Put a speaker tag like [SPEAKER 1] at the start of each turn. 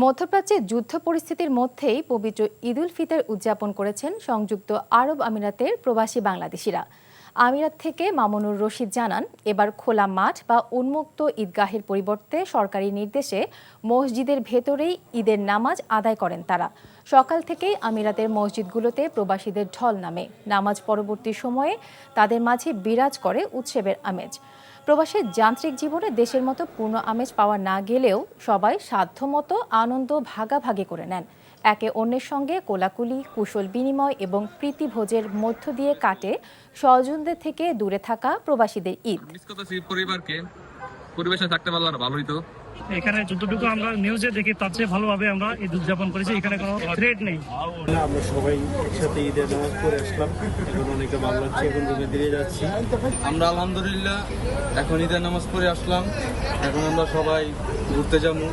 [SPEAKER 1] মধ্যপ্রাচ্যে যুদ্ধ পরিস্থিতির মধ্যেই পবিত্র ঈদুল ফিতর উদযাপন করেছেন সংযুক্ত আরব আমিরাতের প্রবাসী বাংলাদেশিরা। আমিরাত থেকে মামুনুর রশিদ জানান, এবার খোলা মাঠ বা উন্মুক্ত ঈদগাহের পরিবর্তে সরকারি নির্দেশে মসজিদের ভেতরেই ঈদের নামাজ আদায় করেন তারা। সকাল থেকেই আমিরাতের মসজিদগুলোতে প্রবাসীদের ঢল নামে। নামাজ পরবর্তী সময়ে তাদের মাঝে বিরাজ করে উৎসবের আমেজ। প্রবাসের যান্ত্রিক জীবনে দেশের মতো পূর্ণ আমেজ পাওয়া না গেলেও সবাই সাধ্যমতো আনন্দ ভাগাভাগি করে নেন। একে অন্যের সঙ্গে কোলাকুলি, কুশল বিনিময় এবং প্রীতিভোজের মধ্য দিয়ে কাটে স্বজনদের থেকে দূরে থাকা প্রবাসীদের ঈদ।
[SPEAKER 2] পরিবেশে থাকতে পারলে ভালোই তো।
[SPEAKER 3] এখানে যতটুকু আমরা নিউজে দেখি তার চেয়ে ভালোভাবে আমরা ঈদ উদযাপন করেছি। এখানে কোনো থ্রেট নেই।
[SPEAKER 4] আমরা সবাই একসাথে ঈদের নামাজ পড়ে আসলাম, এখন অনেকটা ভালো লাগছে। এখন রুমে দিয়ে যাচ্ছি।
[SPEAKER 5] আমরা আলহামদুলিল্লাহ এখন ঈদের নামাজ পড়ে আসলাম। এখন আমরা সবাই ঘুরতে যাবো।